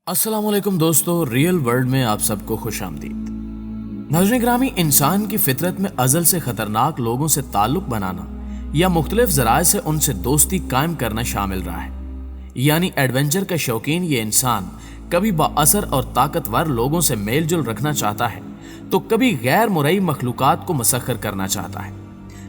अस्सलाम वालेकुम दोस्तों, रियल वर्ल्ड में आप सबको खुश आमदीद। नाज़रीन ग्रामी, इंसान की फितरत में अज़ल से ख़तरनाक लोगों से ताल्लुक़ बनाना या मुख्तलिफ ज़राए से उनसे दोस्ती कायम करना शामिल रहा है। यानी एडवेंचर का शौकीन ये इंसान कभी बाअसर और ताकतवर लोगों से मेल जुल रखना चाहता है तो कभी गैर मुरई मखलूक़ात को मसख्खर करना चाहता है।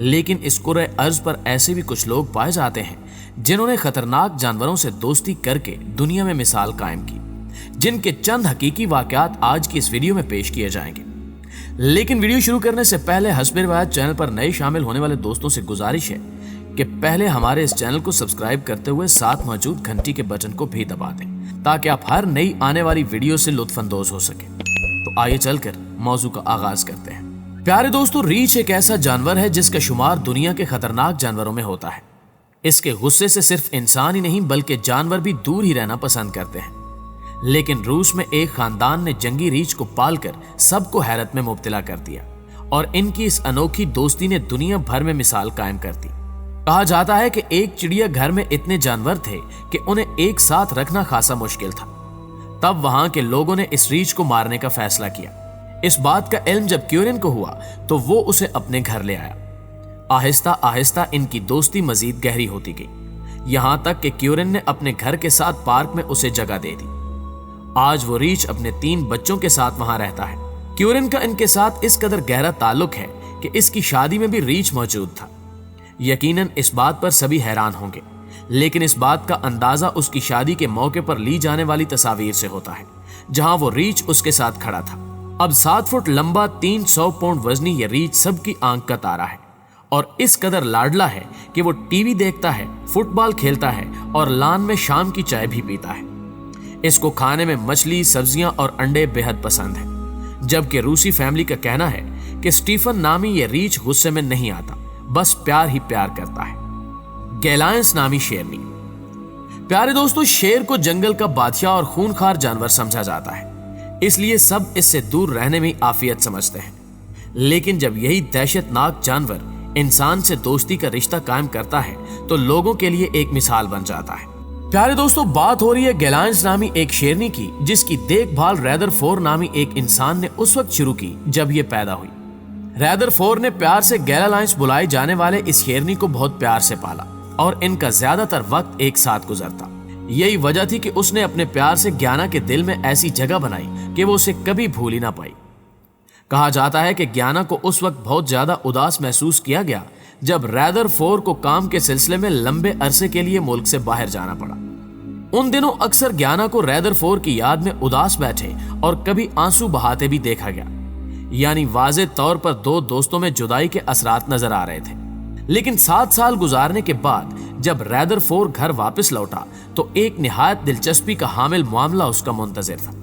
लेकिन इस कुरे अर्ज़ पर ऐसे भी कुछ लोग पाए जाते हैं जिन्होंने ख़तरनाक जानवरों से दोस्ती करके दुनिया में मिसाल कायम की, जिनके चंद हकीकी वाक़यात आज की इस वीडियो में पेश किए जाएंगे। लेकिन वीडियो शुरू करने से पहले हस्बे रिवायत चैनल पर नए शामिल होने वाले दोस्तों से गुजारिश है कि पहले हमारे इस चैनल को सब्सक्राइब करते हुए साथ मौजूद घंटी के बटन को भी दबा दें ताकि आप हर नई आने वाली वीडियो से लुत्फानंदोज हो सके। तो आइए चलकर मौजू का आगाज करते हैं। प्यारे दोस्तों, रीछ एक ऐसा जानवर है जिसका शुमार दुनिया के खतरनाक जानवरों में होता है। इसके गुस्से से सिर्फ इंसान ही नहीं बल्कि जानवर भी दूर ही रहना पसंद करते हैं। लेकिन रूस में एक खानदान ने जंगी रीछ को पालकर सबको हैरत में मुब्तला कर दिया और इनकी इस अनोखी दोस्ती ने दुनिया भर में मिसाल कायम कर दी। कहा जाता है कि एक चिड़िया घर में इतने जानवर थे कि उन्हें एक साथ रखना खासा मुश्किल था। तब वहां के लोगों ने इस रीछ को मारने का फैसला किया। इस बात का इल्म जब क्यूरिन को हुआ तो वो उसे अपने घर ले आया। आहिस्ता आहिस्ता इनकी दोस्ती मजीद गहरी होती गई, यहां तक कि क्यूरिन ने अपने घर के साथ पार्क में उसे जगह दे दी। आज वो रीछ अपने 3 बच्चों के साथ वहां रहता है। क्यूरिन का इनके साथ इस कदर गहरा ताल्लुक है कि इसकी शादी में भी रीछ मौजूद था। यकीनन इस बात पर सभी हैरान होंगे, लेकिन इस बात का अंदाजा उसकी शादी के मौके पर ली जाने वाली तस्वीर से होता है जहां वो रीछ उसके साथ खड़ा था। अब 7 फुट लंबा 300 पाउंड वजनी ये रीछ सबकी आंख का तारा है और इस कदर लाडला है कि वो टीवी देखता है, फुटबॉल खेलता है और लान में शाम की चाय भी पीता है। इसको खाने में मछली, सब्जियां और अंडे बेहद पसंद है। जबकि रूसी फैमिली का कहना है कि स्टीफन नामी ये रीछ गुस्से में नहीं आता, बस प्यार ही प्यार करता है। गैलायंस नामी शेरनी। प्यारे दोस्तों, शेर को जंगल का बादशाह और खूनखार जानवर समझा जाता है, इसलिए सब इससे दूर रहने में आफियत समझते हैं। लेकिन जब यही दहशतनाक जानवर इंसान से दोस्ती का रिश्ता कायम करता है तो लोगों के लिए एक मिसाल बन जाता है। प्यारे दोस्तों, बात हो रही है गैलायंस नामी एक शेरनी की जिसकी देखभाल रैदरफोर्ड नामी एक इंसान ने उस वक्त शुरू की जब ये पैदा हुई। रैदरफोर्ड ने प्यार से गैलायंस बुलाए जाने वाले इस शेरनी को बहुत प्यार से पाला और इनका ज्यादातर वक्त एक साथ गुजरता। यही वजह थी कि उसने अपने प्यार से ग्याना के दिल में ऐसी जगह बनाई कि वो उसे कभी भूल ही ना पाई। कहा जाता है कि ग्याना को उस वक्त बहुत ज्यादा उदास महसूस किया गया जब रैदरफोर्ड को काम के सिलसिले में लंबे अरसे के लिए मुल्क से बाहर जाना पड़ा। उन दिनों अक्सर ग्याना को रैदरफोर्ड की याद में उदास बैठे और कभी आंसू बहाते भी देखा गया। यानी वाज़े तौर पर 2 दोस्तों में जुदाई के असरात नजर आ रहे थे। लेकिन 7 साल गुजारने के बाद जब रैदरफोर्ड घर वापस लौटा तो एक निहायत दिलचस्पी का हामिल मामला उसका मुंतजिर था।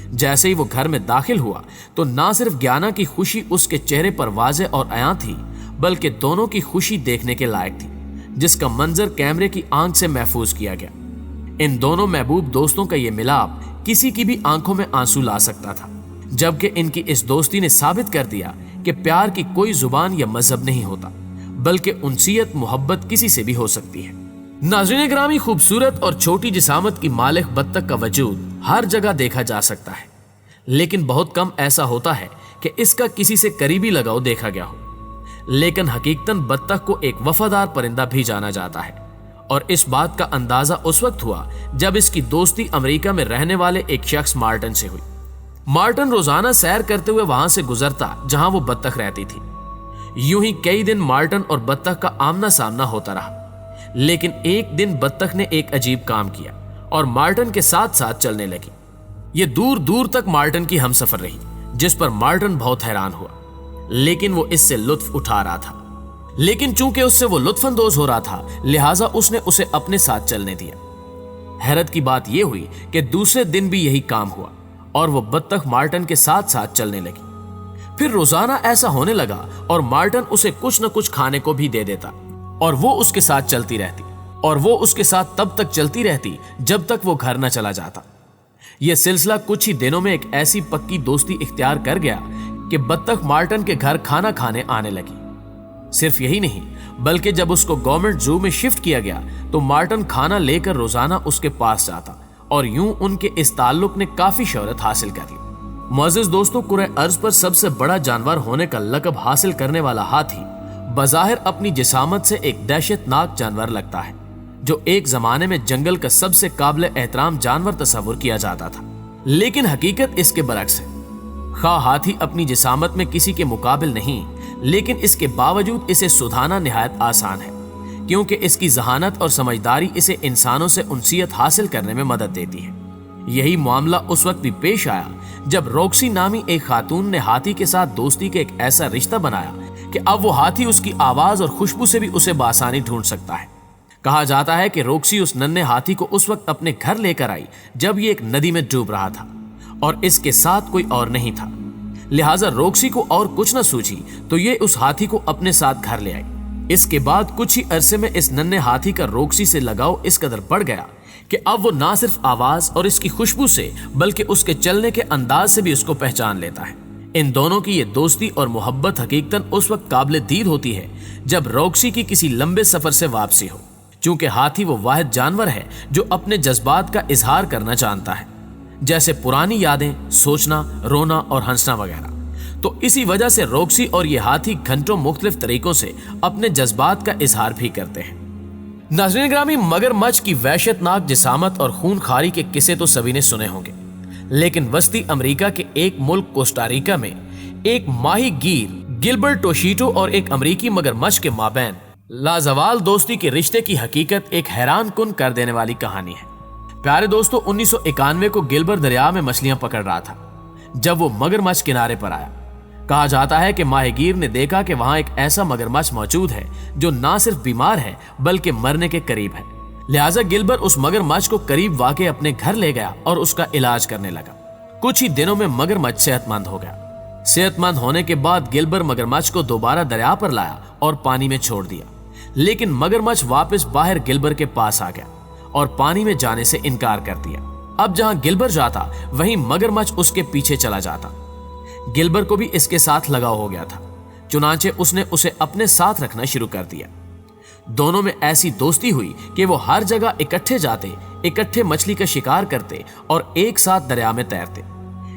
जैसे ही वो घर में दाखिल हुआ तो ना सिर्फ ग्याना की खुशी उसके चेहरे पर वाज़े और आया थी बल्कि दोनों की खुशी देखने के लायक थी, जिसका मंजर कैमरे की आंख से महफूज किया गया। इन दोनों महबूब दोस्तों का ये मिलाप किसी की भी आंखों में आंसू ला सकता था, जबकि इनकी इस दोस्ती ने साबित कर दिया कि प्यार की कोई जुबान या मजहब नहीं होता, बल्कि उनसियत मोहब्बत किसी से भी हो सकती है। नाज़रीन ग्रामी, खूबसूरत और छोटी जिसामत की मालिक बत्तख का वजूद हर जगह देखा जा सकता है, लेकिन बहुत कम ऐसा होता है कि इसका किसी से करीबी लगाव देखा गया हो। लेकिन हकीकतन बत्तख को एक वफादार परिंदा भी जाना जाता है और इस बात का अंदाजा उस वक्त हुआ जब इसकी दोस्ती अमेरिका में रहने वाले एक शख्स मार्टिन से हुई। मार्टिन रोजाना सैर करते हुए वहां से गुजरता जहां वो बत्तख रहती थी। यूं ही कई दिन मार्टिन और बत्तख का आमना सामना होता रहा। लेकिन एक दिन बत्तख ने एक अजीब काम किया और मार्टिन के साथ साथ चलने लगी। ये दूर दूर तक मार्टिन की हमसफर रही, जिस पर मार्टिन बहुत हैरान हुआ, लेकिन वो इससे लुत्फ उठा रहा था। लेकिन चूंकि उससे वो लुत्फानंदोज हो रहा था, लिहाजा उसने उसे अपने साथ चलने दिया। हैरत की बात यह हुई कि दूसरे दिन भी यही काम हुआ और वो बत्तख मार्टिन के साथ साथ चलने लगी। फिर रोजाना ऐसा होने लगा और मार्टिन उसे कुछ न कुछ खाने को भी दे देता और वो उसके साथ चलती रहती और वो उसके साथ तब तक चलती रहती जब तक वो घर न चला जाता। यह सिलसिला कुछ ही दिनों में एक ऐसी पक्की दोस्ती इख्तियार कर गया कि बत्तख मार्टिन के घर खाना खाने आने लगी। सिर्फ यही नहीं बल्कि जब उसको गवर्नमेंट जू में शिफ्ट किया गया तो मार्टिन खाना लेकर रोजाना उसके पास जाता और यूं उनके इस ताल्लुक ने काफी शोहरत हासिल कर ली। मुअज़्ज़िज़ दोस्तों, कुरे अर्ज पर सबसे बड़ा जानवर होने का लक़ब हासिल करने वाला हाथी बज़ाहिर अपनी जिसामत से एक दहशतनाक जानवर लगता है, जो एक जमाने में जंगल का सबसे काबिल एहतराम जानवर तस्वुर किया जाता था। लेकिन हकीकत इसके बरक्स है। खा हाथी अपनी जिसामत में किसी के मुकाबिल नहीं, लेकिन इसके बावजूद इसे सुधारना निहायत आसान है, क्योंकि इसकी जहानत और समझदारी इसे इंसानों से उनसियत हासिल करने में मदद देती है। यही मामला उस वक्त भी पेश आया जब रोक्सी नामी एक खातून ने हाथी के साथ दोस्ती का एक ऐसा रिश्ता बनाया कि अब वो हाथी उसकी आवाज और खुशबू से भी उसे बासानी ढूंढ सकता है। कहा जाता है कि रोक्सी उस नन्हे हाथी को उस वक्त अपने घर लेकर आई जब ये एक नदी में डूब रहा था और इसके साथ कोई और नहीं था। लिहाजा रोक्सी को और कुछ न सूझी तो ये उस हाथी को अपने साथ घर ले आई। इसके बाद कुछ ही अरसे में इस नन्हे हाथी का रोक्सी से लगाव इस कदर बढ़ गया कि अब वो ना सिर्फ आवाज और इसकी खुशबू से बल्कि उसके चलने के अंदाज से भी उसको पहचान लेता है। इन दोनों की ये दोस्ती और मोहब्बत हकीकतन उस वक्त काबिल दीद होती है जब रोक्सी की किसी लंबे सफर से वापसी हो, चूंकि हाथी वो वाहिद जानवर है जो अपने जज्बात का इजहार करना जानता है, जैसे पुरानी यादें, सोचना, रोना और हंसना वगैरह। तो इसी वजह से रोक्सी और ये हाथी घंटों मुख्तलिफ तरीकों से अपने जज्बात का इजहार भी करते हैं। नाज़रीन ग्रामी, मगरमच्छ की वहशतनाक जिसामत और खूनखारी के किस्से तो सभी ने सुने होंगे, लेकिन वस्ती अमेरिका के एक मुल्क कोस्टारिका में एक माही गिर गिलबर्ट टोशीटो और एक अमेरिकी मगरमच्छ के माबैन लाजवाल दोस्ती के रिश्ते की हकीकत एक हैरान कुन कर देने वाली कहानी है। प्यारे दोस्तों, 1991 को गिलबर्ट दरिया में मछलियां पकड़ रहा था जब वो मगरमच्छ किनारे पर आया। कहा जाता है कि माहीगीर ने देखा कि वहां एक ऐसा मगरमच्छ मौजूद है जो ना सिर्फ बीमार है बल्कि मरने के करीब है। लिहाजा गिलबर्ट उस मगरमच्छ को करीब वाक़े अपने घर ले गया और उसका इलाज करने लगा। कुछ ही दिनों में मगरमच्छ सेहतमंद हो गया। सेहतमंद होने के बाद गिलबर्ट मगरमच्छ को दोबारा दरिया पर लाया और पानी में छोड़ दिया, लेकिन मगरमच्छ वापस बाहर गिलबर्ट के पास आ गया और पानी में जाने से इनकार कर दिया। अब जहां गिलबर्ट जाता वहीं मगरमच्छ उसके पीछे चला जाता। गिलबर्ट को भी इसके साथ लगाव हो गया था, चुनांचे उसने उसे अपने साथ रखना शुरू कर दिया। दोनों में ऐसी दोस्ती हुई कि वो हर जगह इकट्ठे जाते, इकट्ठे मछली का शिकार करते और एक साथ दरिया में तैरते।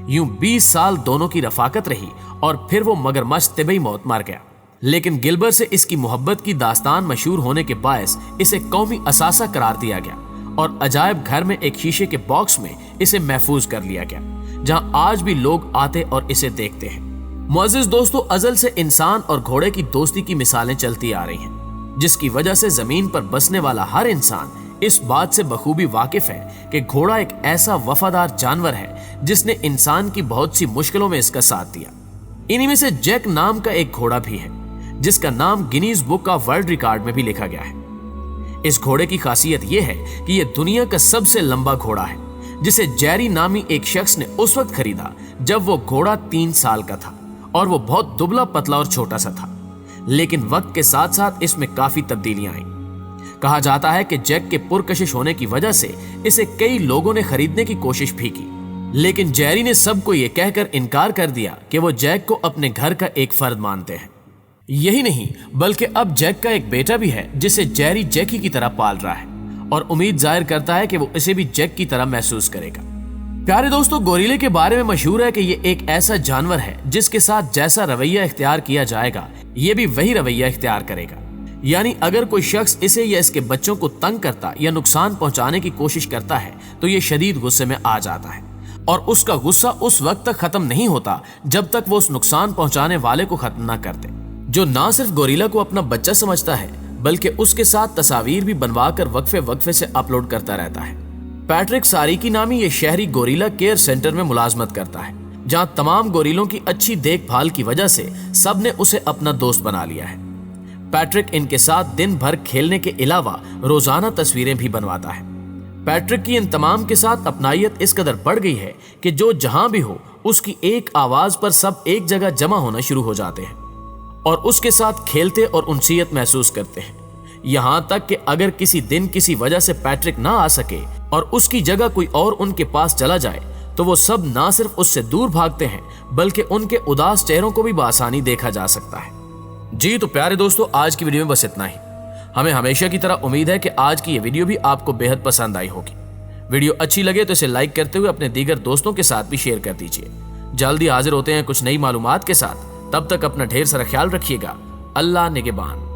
यूं 20 साल दोनों की रफाकत रही और फिर वो मगरमच्छ तिबई मौत मर गया। लेकिन गिलबर्ट से इसकी मोहब्बत की दास्तान मशहूर होने के बायस इसे कौमी असासा करार दिया गया और अजायब घर में एक शीशे के बॉक्स में इसे महफूज कर लिया गया, जहां आज भी लोग आते और इसे देखते हैं। मुअज़्ज़िज़ दोस्तों, अज़ल से इंसान और घोड़े की दोस्ती की मिसालें चलती आ रही हैं, जिसकी वजह से जमीन पर बसने वाला हर इंसान इस बात से बखूबी वाकिफ है कि घोड़ा एक ऐसा वफादार जानवर है जिसने इंसान की बहुत सी मुश्किलों में इसका साथ दिया। इन्हीं में से जैक नाम का एक घोड़ा भी है, जिसका नाम Guinness book of world record में भी लिखा गया है। इस घोड़े की खासियत यह है कि यह दुनिया का सबसे लंबा घोड़ा है, जिसे जेरी नामी एक शख्स ने उस वक्त खरीदा जब वो घोड़ा 3 साल का था और वो बहुत दुबला पतला और छोटा सा था। लेकिन वक्त के साथ साथ इसमें काफी तब्दीलियां आई। कहा जाता है कि जैक के पुरकशिश होने की वजह से इसे कई लोगों ने खरीदने की कोशिश भी की, लेकिन जेरी ने सबको ये कहकर इनकार कर दिया कि वो जैक को अपने घर का एक फर्द मानते हैं। यही नहीं बल्कि अब जैक का एक बेटा भी है जिसे जेरी जैकी की तरह पाल रहा है और उम्मीद जाहिर करता है कि वो इसे भी जैक की तरह महसूस करेगा। प्यारे दोस्तों, गोरिल्ले के बारे में मशहूर है कि ये एक ऐसा जानवर है जिसके साथ जैसा रवैया इख्तियार किया जाएगा ये भी वही रवैया इख्तियार करेगा। यानी अगर कोई शख्स इसे या इसके बच्चों को तंग करता या नुकसान पहुंचाने की कोशिश करता है तो ये शदीद गुस्से में आ जाता है और उसका गुस्सा उस वक्त तक खत्म नहीं होता जब तक वो उस नुकसान पहुंचाने वाले को खत्म न कर दे, जो ना सिर्फ गोरिल्ला को अपना बच्चा समझता है बल्कि उसके साथ तस्वीर भी बनवा कर वक्फे वक्फे से अपलोड करता रहता है। पैट्रिक सारिकी नामी ये शहरी गोरिल्ला केयर सेंटर में मुलाजमत करता है, जहां तमाम गोरिल्लों की अच्छी देखभाल की वजह से सबने उसे अपना दोस्त बना लिया है। पैट्रिक इनके साथ दिन भर खेलने के अलावा रोजाना तस्वीरें भी बनवाता है। पैट्रिक की इन तमाम के साथ अपनायत इस कदर बढ़ गई है कि जो जहां भी हो उसकी एक आवाज पर सब एक जगह जमा होना शुरू हो जाते हैं और उसके साथ खेलते और उनसीयत महसूस करते हैं। यहां तक कि अगर किसी दिन किसी वजह से पैट्रिक ना आ सके और उसकी जगह कोई और उनके पास चला जाए तो वो सब ना सिर्फ उससे दूर भागते हैं बल्कि उनके उदास चेहरों को भी बआसानी देखा जा सकता है। जी तो प्यारे दोस्तों, आज की वीडियो में बस इतना ही। हमें हमेशा की तरह उम्मीद है कि आज की ये वीडियो भी आपको बेहद पसंद आई होगी। ویڈیو اچھی لگے تو اسے لائک کرتے ہوئے اپنے دیگر دوستوں کے ساتھ بھی شیئر کر دیجیے۔ جلدی حاضر ہوتے ہیں کچھ نئی معلومات کے ساتھ، تب تک اپنا ڈھیر سارا خیال رکھیے گا۔ اللہ نگہبان۔